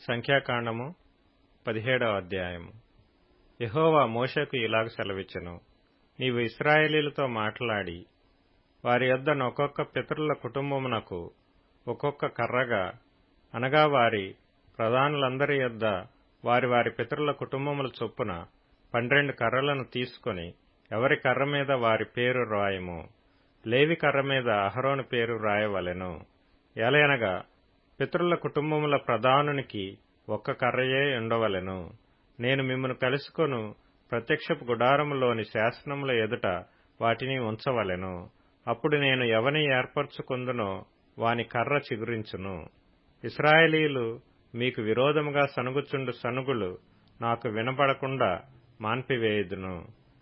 సంఖ్యాకాండము 17వ అధ్యాయము. యెహోవా మోషేకు ఇలాగ సెలవిచ్చెను. నీవు ఇశ్రాయేలీయులతో మాట్లాడి వారి యొద్ద ఒక్కొక్క పితరుల కుటుంబమునకు ఒక్కొక్క కర్రగా, అనగా వారి ప్రధానులందరి యొద్ద వారి వారి పితరుల కుటుంబముల చొప్పున 12 కర్రలను తీసుకొని ఎవరి కర్ర మీద వారి పేరు రాయము. లేవి కర్ర మీద అహరోను పేరు రాయవలెను. ఎలయనగా పితరుల కుటుంబముల ప్రధానునికి ఒక్క కర్రయే ఉండవలెను. నేను మిమ్మును కలుసుకొను ప్రత్యక్షపు గుడారములోని శాసనముల ఎదుట వాటిని ఉంచవలెను. అప్పుడు నేను ఎవని ఏర్పరచుకొందునో వాని కర్ర చిగురించును. ఇశ్రాయేలీయులు మీకు విరోధముగా సనుగుచుండు సనుగులు నాకు వినబడకుండా మాన్పివేయుదును.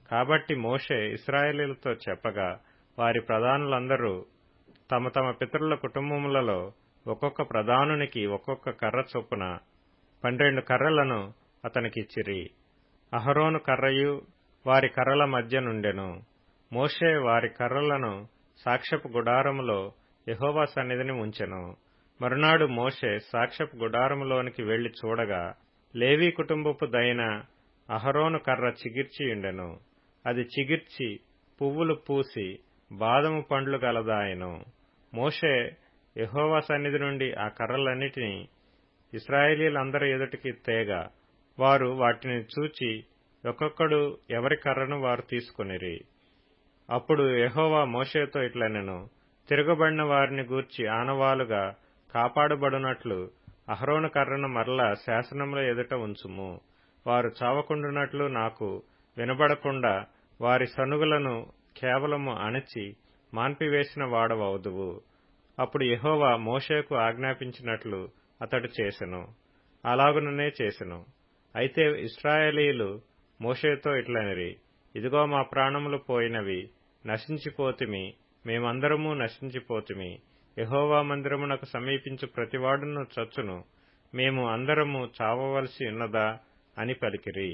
కాబట్టి మోషే ఇశ్రాయేలీయులతో చెప్పగా, వారి ప్రధానులందరూ తమ తమ పితరుల కుటుంబములలో ఒక్కొక్క ప్రధానునికి ఒక్కొక్క కర్ర చొప్పున 12 కర్రలను అతనికిచ్చిరి. అహరోను కర్రయు వారి కర్రల మధ్య నుండెను. మోషే వారి కర్రలను సాక్ష్యపు గుడారములో యెహోవా సన్నిధిని ఉంచెను. మరునాడు మోషే సాక్ష్యపు గుడారములోనికి వెళ్లి చూడగా, లేవీ కుటుంబపు దైన అహరోను కర్ర చిగిర్చియుండెను. అది చిగిర్చి పువ్వులు పూసి బాదము పండ్లు గలదాయెను. మోషే యెహోవా సన్నిధి నుండి ఆ కర్రలన్నిటినీ ఇశ్రాయేలీయులందరి ఎదుటికి తేగా, వారు వాటిని చూచి ఒక్కొక్కడు ఎవరి కర్రను వారు తీసుకొనిరి. అప్పుడు యెహోవా మోషేతో ఇట్లనెను, తిరగబడిన వారిని గూర్చి ఆనవాలుగా కాపాడబడునట్లు అహరోను కర్రను మరలా శాసనముల ఎదుట ఉంచుము. వారు చావకుండునట్లు నాకు వినబడకుండా వారి సనుగులను కేవలము అణచి మాన్పివేసిన వాడవవుదువు. అప్పుడు యెహోవా మోషేకు ఆజ్ఞాపించినట్లు అతడు చేసెను. అలాగుననే చేసెను. అయితే ఇశ్రాయేలీయులు మోషేతో ఇట్లనిరి, ఇదిగో మా ప్రాణములు పోయినవి, నశించిపోతిమి, మేమందరము నశించిపోతిమి. యెహోవా మందిరమునకు సమీపించు ప్రతివాడును చచ్చును, మేము అందరము చావవలసి ఉన్నదా అని పలికిరి.